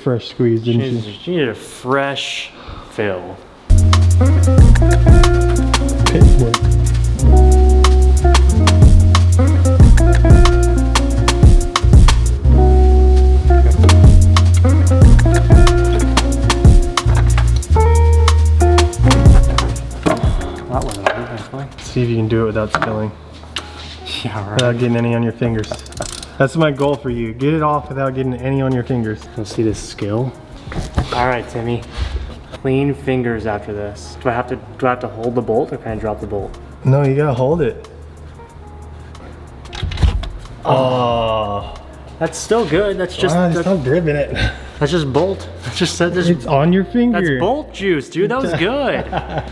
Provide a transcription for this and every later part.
fresh squeeze, didn't you? She needed a fresh fill. Pit work. That wasn't actually. See if you can do it without spilling. Yeah, right. Without getting any on your fingers. That's my goal for you. Get it off without getting any on your fingers. Let's see this skill. All right, Timmy. Clean fingers after this. Do I have to hold the bolt or can I drop the bolt? No, you gotta hold it. Oh. That's still good. That's just stop gripping it. that's just bolt. It's on your finger. That's bolt juice, dude. That was good.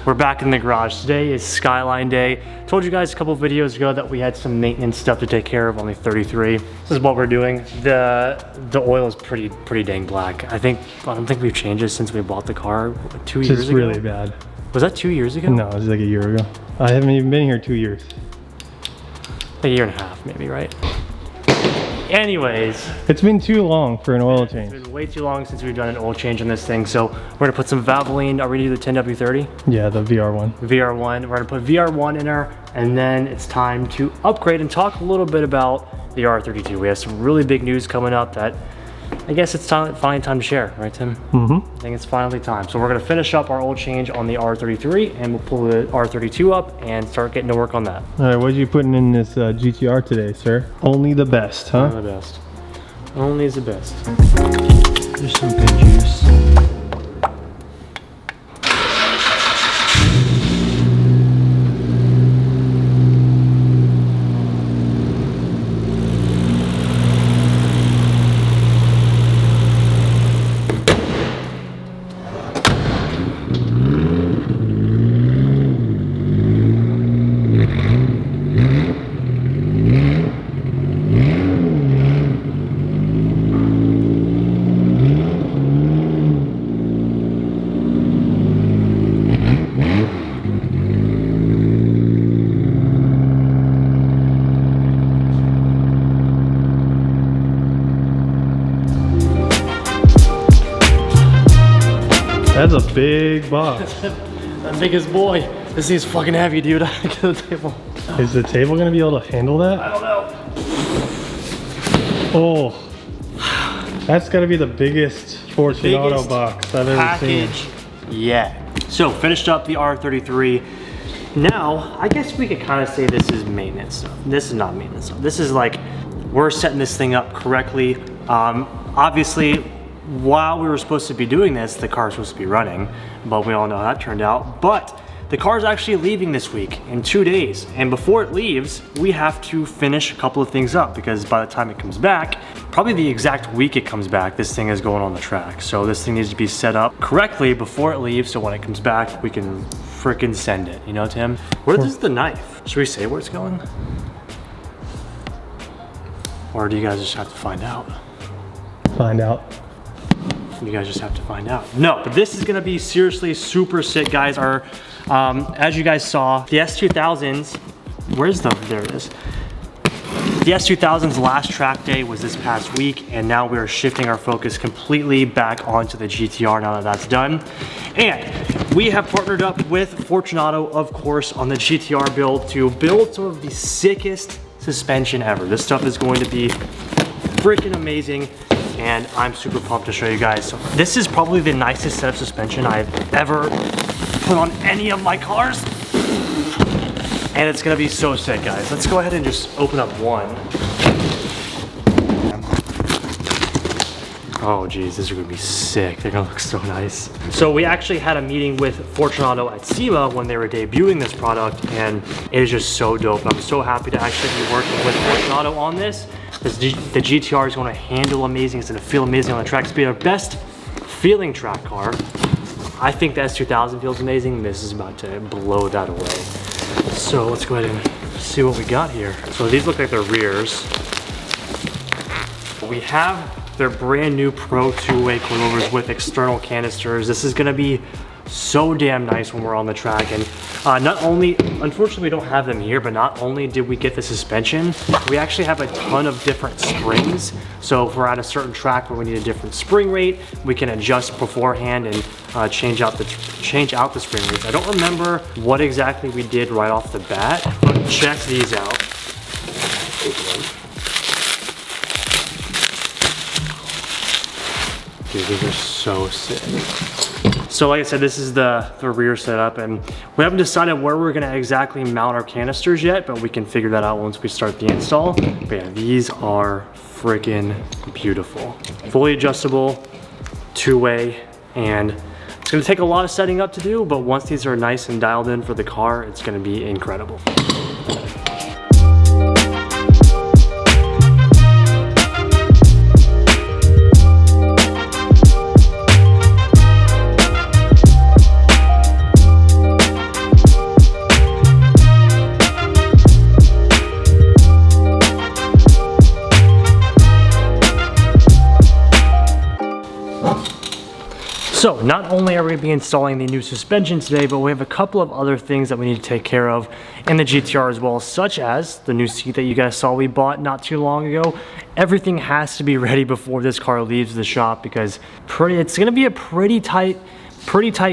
We're back in the garage. Today is Skyline Day. Told you guys a couple of videos ago that we had some maintenance stuff to take care of on the 33. This is what we're doing. The oil is pretty dang black. I don't think we've changed it since we bought the car 2 years ago. It's really bad. Was that 2 years ago? No, it was like a year ago. I haven't even been here 2 years. A year and a half, maybe, right? Anyways, it's been too long for an oil change. It's been way too long since we've done an oil change on this thing. So we're gonna put some Valvoline. Are we gonna do the 10W30? Yeah, the VR1. VR1. We're gonna put VR1 in there, and then it's time to upgrade and talk a little bit about the R32. We have some really big news coming up that I guess it's finally time to share, right, Tim? Mm-hmm. I think it's finally time. So we're gonna finish up our oil change on the R33, and we'll pull the R32 up and start getting to work on that. All right, what are you putting in this GTR today, sir? Only the best, huh? Only the best. Only is the best. There's some good juice. That's a big box. That biggest boy. This thing's fucking heavy, dude. I get the table. Is the table gonna be able to handle that? I don't know. Oh, that's gotta be the biggest Fortunato box I've ever seen. Yeah. So finished up the R33. Now, I guess we could kind of say this is maintenance stuff. This is not maintenance stuff. This is like, we're setting this thing up correctly. Obviously, while we were supposed to be doing this, the car was supposed to be running, but we all know how that turned out. But the car's actually leaving this week in 2 days. And before it leaves, we have to finish a couple of things up because by the time it comes back, probably the exact week it comes back, this thing is going on the track. So this thing needs to be set up correctly before it leaves. So when it comes back, we can frickin' send it. You know, Tim? Where is the knife? Should we say where it's going? Or do you guys just have to find out? Find out. You guys just have to find out. No, but this is gonna be seriously super sick, guys. Our, as you guys saw, the S2000s, there it is. The S2000's last track day was this past week, and now we're shifting our focus completely back onto the GTR now that that's done. And we have partnered up with Fortunato, of course, on the GTR build to build some of the sickest suspension ever. This stuff is going to be freaking amazing, and I'm super pumped to show you guys. So this is probably the nicest set of suspension I've ever put on any of my cars. And it's gonna be so sick, guys. Let's go ahead and just open up one. Oh geez, these are gonna be sick. They're gonna look so nice. So we actually had a meeting with Fortunato at SEMA when they were debuting this product, and it is just so dope. I'm so happy to actually be working with Fortunato on this. The GTR is gonna handle amazing. It's gonna feel amazing on the track. It's gonna be our best feeling track car. I think the S2000 feels amazing. This is about to blow that away. So let's go ahead and see what we got here. So these look like their rears. We have their brand new Pro two-way coilovers with external canisters. This is gonna be so damn nice when we're on the track, and Not only, unfortunately we don't have them here, but not only did we get the suspension, we actually have a ton of different springs. So if we're at a certain track where we need a different spring rate, we can adjust beforehand and change out the spring rates. I don't remember what exactly we did right off the bat, but check these out. Dude, these are so sick. So like I said, this is the rear setup, and we haven't decided where we're gonna exactly mount our canisters yet, but we can figure that out once we start the install. But yeah, these are freaking beautiful. Fully adjustable, two-way, and it's gonna take a lot of setting up to do, but once these are nice and dialed in for the car, it's gonna be incredible. So not only are we gonna be installing the new suspension today, but we have a couple of other things that we need to take care of in the GTR as well, such as the new seat that you guys saw we bought not too long ago. Everything has to be ready before this car leaves the shop because it's gonna be a pretty tight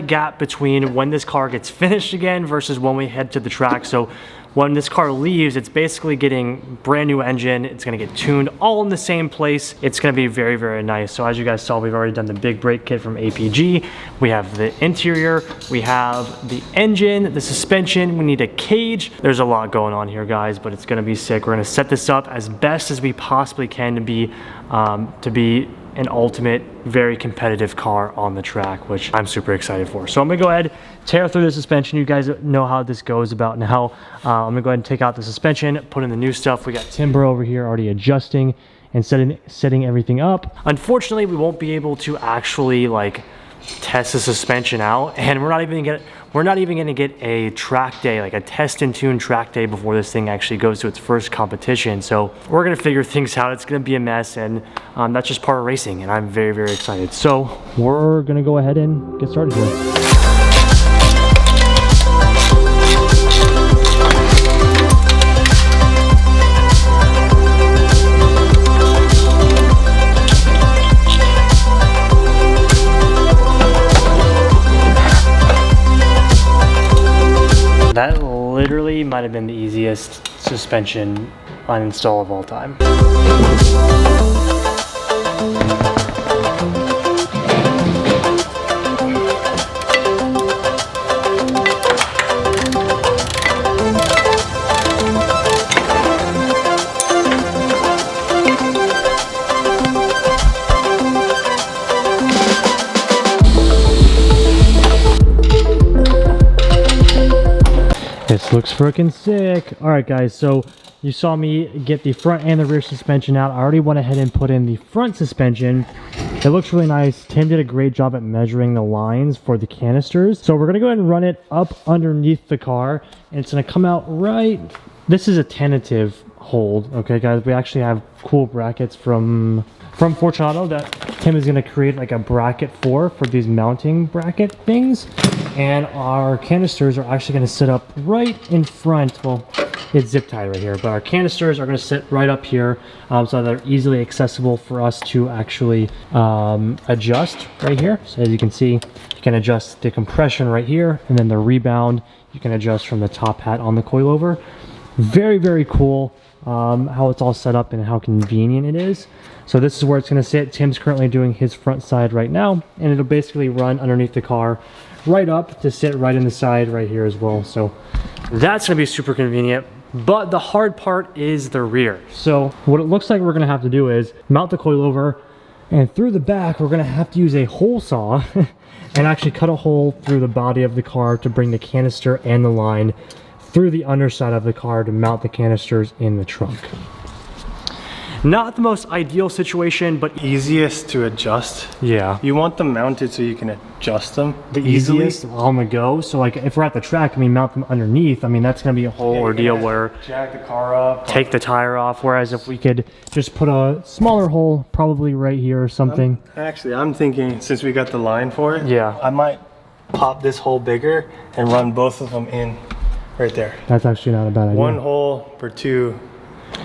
gap between when this car gets finished again versus when we head to the track. So when this car leaves, it's basically getting brand new engine. It's gonna get tuned all in the same place. It's gonna be very, very nice. So as you guys saw, we've already done the big brake kit from APG. We have the interior, we have the engine, the suspension, we need a cage. There's a lot going on here, guys, but it's gonna be sick. We're gonna set this up as best as we possibly can to be an ultimate, very competitive car on the track, which I'm super excited for. So I'm gonna go ahead, tear through the suspension. You guys know how this goes about now. I'm gonna go ahead and take out the suspension, put in the new stuff. We got Timber over here already adjusting and setting everything up. Unfortunately, we won't be able to actually like test the suspension out, and we're not even gonna get a track day, like a test and tune track day before this thing actually goes to its first competition. So we're gonna figure things out. It's gonna be a mess, and that's just part of racing, and I'm very, very excited. So we're gonna go ahead and get started here. That literally might have been the easiest suspension uninstall of all time. This looks freaking sick. All right, guys, so you saw me get the front and the rear suspension out. I already went ahead and put in the front suspension. It looks really nice. Tim did a great job at measuring the lines for the canisters. So we're gonna go ahead and run it up underneath the car, and it's gonna come out right. This is a tentative hold, okay, guys? We actually have cool brackets from Fortunato that Tim is gonna create like a bracket for these mounting bracket things. And our canisters are actually gonna sit up right in front. Well, it's zip tied right here, but our canisters are gonna sit right up here, so they're easily accessible for us to actually adjust right here. So as you can see, you can adjust the compression right here, and then the rebound you can adjust from the top hat on the coilover. Very, very cool how it's all set up and how convenient it is. So this is where it's gonna sit. Tim's currently doing his front side right now, and it'll basically run underneath the car right up to sit right in the side right here as well. So that's gonna be super convenient, but the hard part is the rear. So what it looks like we're gonna have to do is mount the coilover, and through the back we're gonna have to use a hole saw and actually cut a hole through the body of the car to bring the canister and the line through the underside of the car to mount the canisters in the trunk. Not the most ideal situation, but easiest to adjust. Yeah. You want them mounted so you can adjust them the easiest on the go. So like if we're at the track and we mount them underneath, I mean, that's gonna be a whole ordeal where jack the car up, take the tire off. Whereas if we could just put a smaller hole, probably right here or something. I'm thinking since we got the line for it, yeah, I might pop this hole bigger and run both of them in right there. That's actually not a bad idea. One hole for 2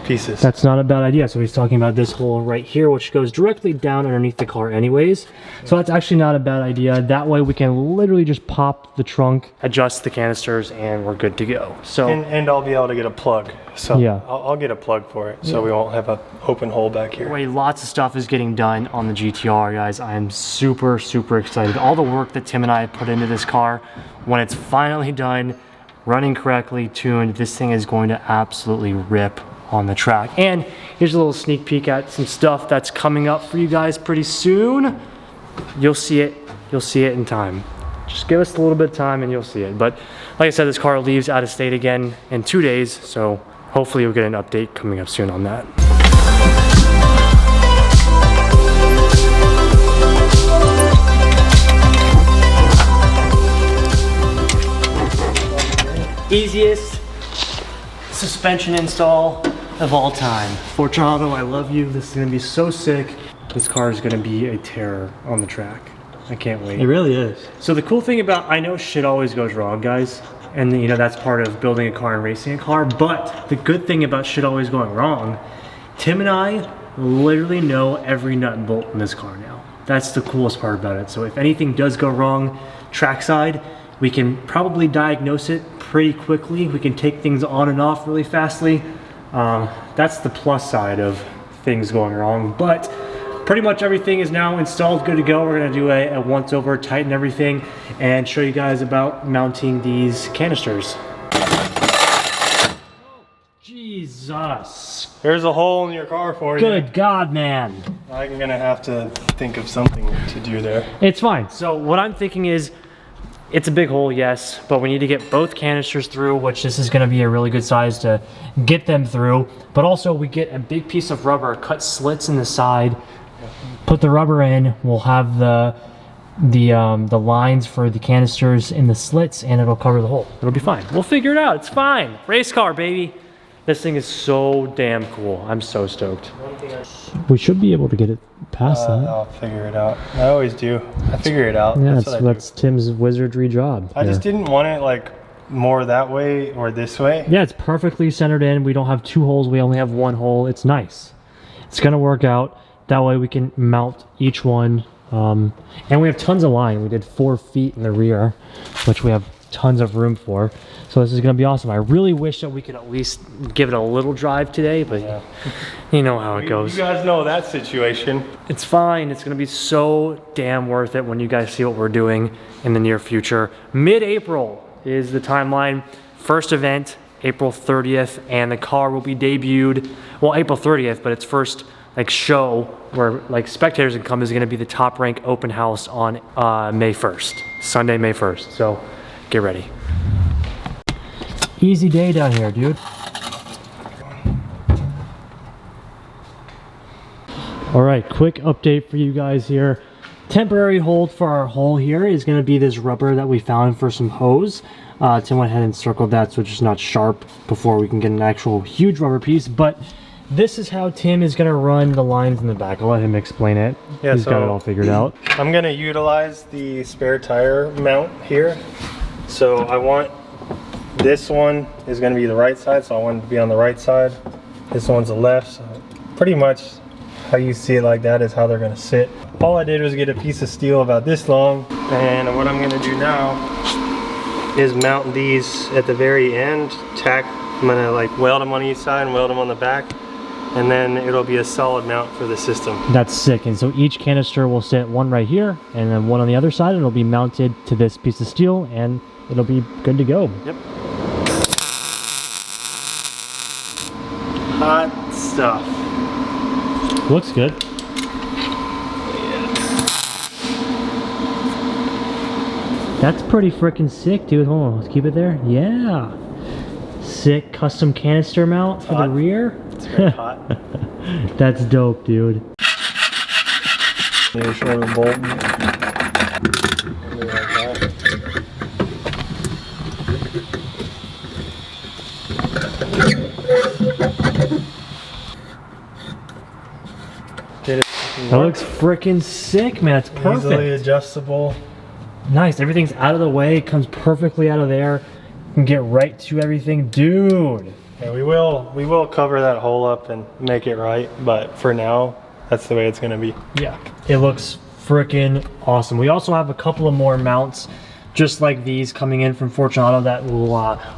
pieces. That's not a bad idea. So he's talking about this hole right here, which goes directly down underneath the car anyways. So that's actually not a bad idea. That way we can literally just pop the trunk, adjust the canisters, and we're good to go. So and I'll be able to get a plug. So yeah, I'll get a plug for it, so we won't have an open hole back here. Anyway, lots of stuff is getting done on the GTR, guys. I am super, super excited. All the work that Tim and I put into this car, when it's finally done, running correctly, tuned, this thing is going to absolutely rip on the track. And here's a little sneak peek at some stuff that's coming up for you guys pretty soon. You'll see it in time. Just give us a little bit of time and you'll see it. But like I said, this car leaves out of state again in 2 days, so hopefully you'll get an update coming up soon on that. Easiest suspension install of all time. Fortunato, I love you. This is gonna be so sick. This car is gonna be a terror on the track. I can't wait. It really is. So the cool thing about, I know shit always goes wrong, guys, and you know that's part of building a car and racing a car, but the good thing about shit always going wrong, Tim and I literally know every nut and bolt in this car now. That's the coolest part about it. So if anything does go wrong trackside, we can probably diagnose it pretty quickly. We can take things on and off really fastly. That's the plus side of things going wrong, but pretty much everything is now installed, good to go. We're gonna do a once over, tighten everything, and show you guys about mounting these canisters. Jesus. There's a hole in your car for you. Good God, man. I'm gonna have to think of something to do there. It's fine. So what I'm thinking is, it's a big hole, yes, but we need to get both canisters through, which this is gonna be a really good size to get them through. But also we get a big piece of rubber, cut slits in the side, put the rubber in, we'll have the lines for the canisters in the slits, and it'll cover the hole. It'll be fine. We'll figure it out, it's fine. Race car, baby. This thing is so damn cool. I'm so stoked. We should be able to get it past that. I'll figure it out. I always do. I figure it out. Yeah, that's Tim's wizardry job. I just didn't want it like more that way or this way. Yeah, it's perfectly centered in. We don't have 2 holes. We only have 1 hole. It's nice. It's gonna work out. That way we can mount each one. And we have tons of line. We did 4 feet in the rear, which we have tons of room for. So this is gonna be awesome. I really wish that we could at least give it a little drive today, but yeah. You know how it goes. You guys know that situation. It's fine. It's gonna be so damn worth it when you guys see what we're doing in the near future. Mid-April is the timeline. First event, April 30th, and the car will be debuted, well, April 30th, but its first like show where like spectators can come is gonna be the Top Rank open house on May 1st, Sunday, May 1st. So get ready. Easy day down here, dude. All right, quick update for you guys here. Temporary hold for our hole here is gonna be this rubber that we found for some hose. Tim went ahead and circled that so it's just not sharp before we can get an actual huge rubber piece, but this is how Tim is gonna run the lines in the back. I'll let him explain it. Yeah, He's got it all figured out. I'm gonna utilize the spare tire mount here. So I want, this one is gonna be the right side, so I want it to be on the right side. This one's the left, so pretty much how you see it like that is how they're gonna sit. All I did was get a piece of steel about this long, and what I'm gonna do now is mount these at the very end. I'm gonna like weld them on each side and weld them on the back, and then it'll be a solid mount for the system. That's sick. And so each canister will sit one right here and then one on the other side. It'll be mounted to this piece of steel and it'll be good to go. Yep. Hot stuff. Looks good. That's pretty freaking sick, dude. Hold on, let's keep it there. Yeah. Sick custom canister mount for the rear. It's very hot. That's dope, dude. Need a shorter bolt. That looks freaking sick, man. It's perfect. Easily adjustable. Nice, everything's out of the way, comes perfectly out of there. You can get right to everything, dude. Yeah, we will cover that hole up and make it right, but for now, that's the way it's gonna be. Yeah, it looks freaking awesome. We also have a couple of more mounts just like these coming in from Fortunato that we'll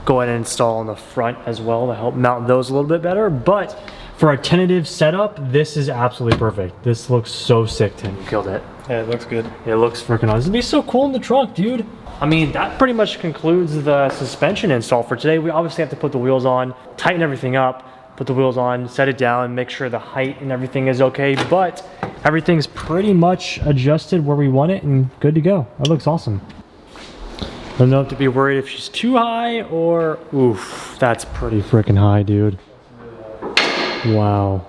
go ahead and install on the front as well to help mount those a little bit better. But for a tentative setup, this is absolutely perfect. This looks so sick, Tim. You killed it. Yeah, it looks good. It looks freaking awesome. It's gonna be so cool in the trunk, dude. I mean, that pretty much concludes the suspension install for today. We obviously have to put the wheels on, tighten everything up, put the wheels on, set it down, make sure the height and everything is okay, but everything's pretty much adjusted where we want it and good to go. That looks awesome. I don't know if to be worried if she's too high or, oof, that's pretty freaking high, dude. Wow.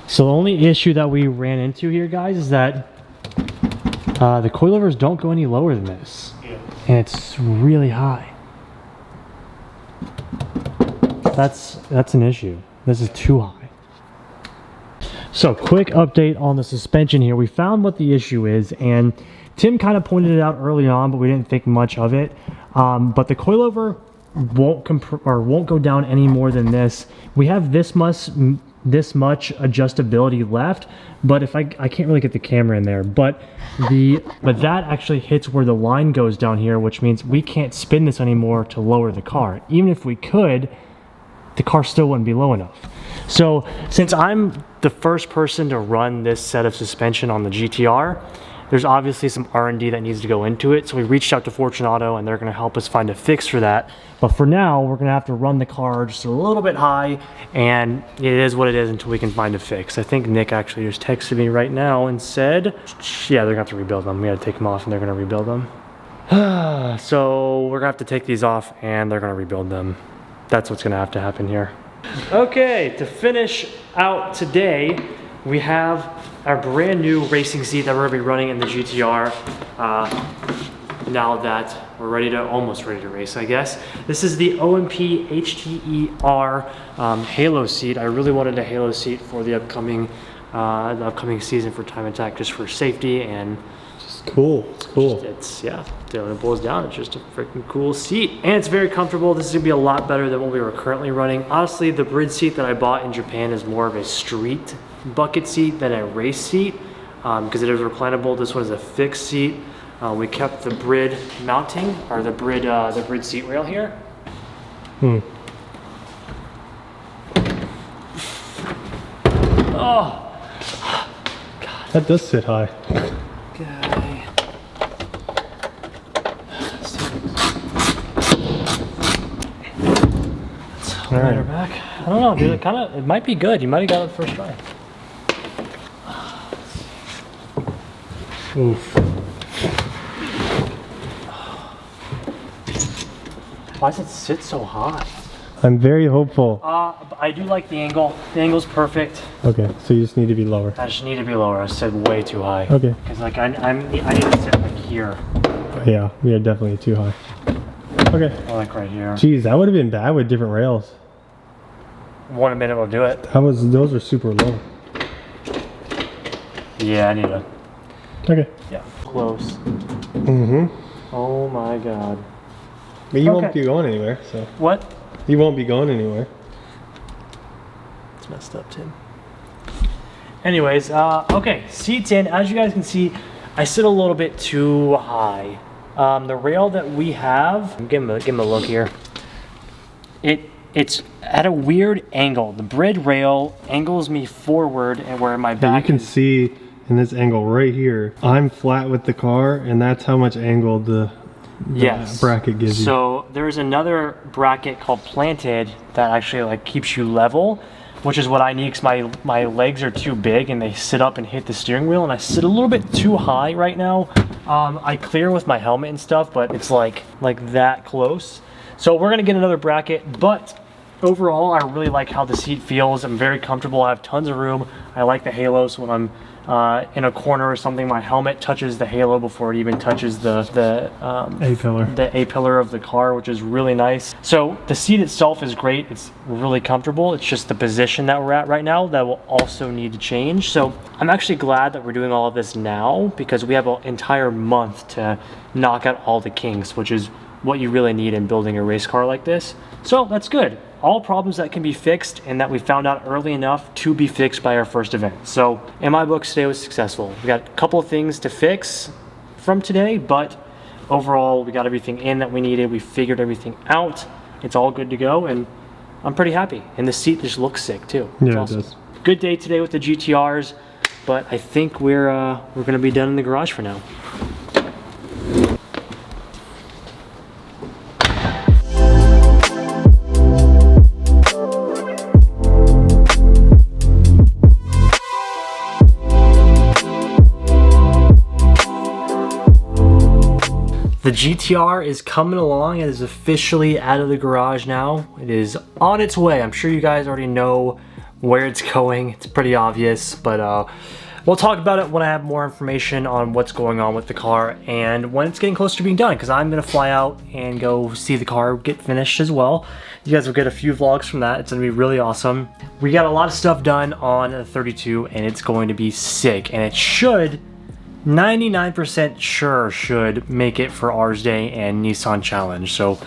So the only issue that we ran into here, guys, is that the coilovers don't go any lower than this. Yeah. And it's really high. That's an issue. This is too high. So quick update on the suspension here. We found what the issue is, and Tim kind of pointed it out early on, but we didn't think much of it. But the coilover won't go down any more than this. We have this much adjustability left, but if I can't really get the camera in there, but that actually hits where the line goes down here, which means we can't spin this anymore to lower the car. Even if we could, the car still wouldn't be low enough. So since I'm the first person to run this set of suspension on the GTR, there's obviously some R&D that needs to go into it. So we reached out to Fortunato and they're gonna help us find a fix for that. But for now, we're gonna have to run the car just a little bit high, and it is what it is until we can find a fix. I think Nick actually just texted me right now and said, yeah, they're gonna have to rebuild them. We gotta take them off and they're gonna rebuild them. So we're gonna have to take these off and they're gonna rebuild them. That's what's gonna have to happen here. Okay, to finish out today, we have our brand new racing seat that we're gonna be running in the GTR now that we're almost ready to race, I guess. This is the OMP HTER Halo seat. I really wanted a Halo seat for the upcoming season for Time Attack, just for safety and just cool. It's cool. Yeah, when it boils down, it's just a freaking cool seat. And it's very comfortable. This is gonna be a lot better than what we were currently running. Honestly, the Brid seat that I bought in Japan is more of a street bucket seat than a race seat because it is reclinable. This one is a fixed seat. We kept the Brid mounting, or the Brid seat rail here. Oh, God. That does sit high. Okay. All right, her back. I don't know, dude. It might be good. You might have got it first try. Oof. Why does it sit so high? I'm very hopeful. I do like the angle. The angle's perfect. Okay, so you just need to be lower. I just need to be lower. I said way too high. Okay. Because like I need to sit like here. Yeah, we are definitely too high. Okay. Or like right here. Jeez, that would have been bad with different rails. Wouldn't have been able to do it. Those were super low. Yeah, I need to. Okay. Yeah. Close. Mm-hmm. Oh my God. But you won't be going anywhere, so. What? You won't be going anywhere. It's messed up, Tim. Anyways, okay, seats in. As you guys can see, I sit a little bit too high. The rail that we have, give him a look here. It's at a weird angle. The Brid rail angles me forward, and where my back. Yeah, you can see in this angle right here, I'm flat with the car, and that's how much angle the bracket gives you. So there's another bracket called Planted that actually like keeps you level, which is what I need because my legs are too big and they sit up and hit the steering wheel, and I sit a little bit too high right now. I clear with my helmet and stuff, but it's like that close. So we're gonna get another bracket, but overall, I really like how the seat feels. I'm very comfortable. I have tons of room. I like the halo, so when I'm in a corner or something, my helmet touches the halo before it even touches the A-pillar of the car, which is really nice. So the seat itself is great. It's really comfortable. It's just the position that we're at right now that will also need to change. So I'm actually glad that we're doing all of this now, because we have an entire month to knock out all the kinks, which is what you really need in building a race car like this. So that's good. All problems that can be fixed and that we found out early enough to be fixed by our first event. So in my book, today was successful. We got a couple of things to fix from today, but overall we got everything in that we needed. We figured everything out. It's all good to go, and I'm pretty happy. And the seat just looks sick too. It's awesome. It does. Good day today with the GTRs, but I think we're gonna be done in the garage for now. The GTR is coming along. It is officially out of the garage now. It is on its way. I'm sure you guys already know where it's going. It's pretty obvious, but we'll talk about it when I have more information on what's going on with the car and when it's getting close to being done, because I'm gonna fly out and go see the car get finished as well. You guys will get a few vlogs from that. It's gonna be really awesome. We got a lot of stuff done on the 32 and it's going to be sick, and it should 99% sure should make it for Ars Day and Nissan Challenge. So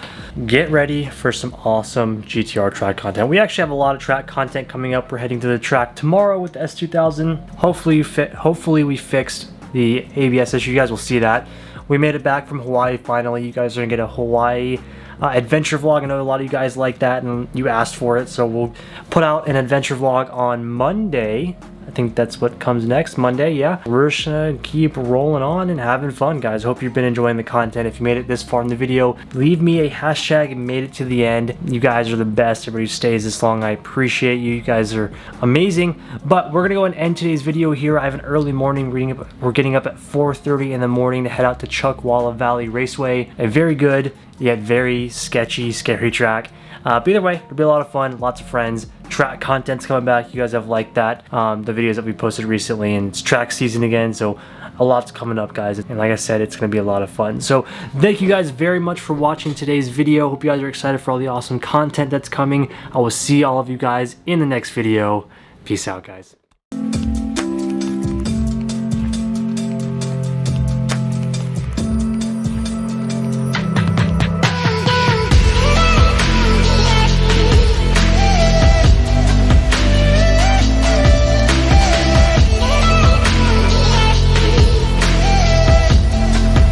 get ready for some awesome GTR track content. We actually have a lot of track content coming up. We're heading to the track tomorrow with the S2000. Hopefully we fixed the ABS issue. You guys will see that. We made it back from Hawaii finally. You guys are gonna get a Hawaii adventure vlog. I know a lot of you guys like that and you asked for it, so we'll put out an adventure vlog on Monday. I think that's what comes next, Monday, yeah. We're just gonna keep rolling on and having fun, guys. Hope you've been enjoying the content. If you made it this far in the video, leave me a hashtag and made it to the end. You guys are the best. Everybody who stays this long, I appreciate you. You guys are amazing. But we're gonna go and end today's video here. I have an early morning reading. We're getting up at 4:30 in the morning to head out to Chuckwalla Valley Raceway. A very good, yet very sketchy, scary track. But either way, it'll be a lot of fun, lots of friends. Track content's coming back. You guys have liked that, the videos that we posted recently, and it's track season again, so a lot's coming up, guys. And like I said, it's gonna be a lot of fun. So thank you guys very much for watching today's video. Hope you guys are excited for all the awesome content that's coming. I will see all of you guys in the next video. Peace out, guys.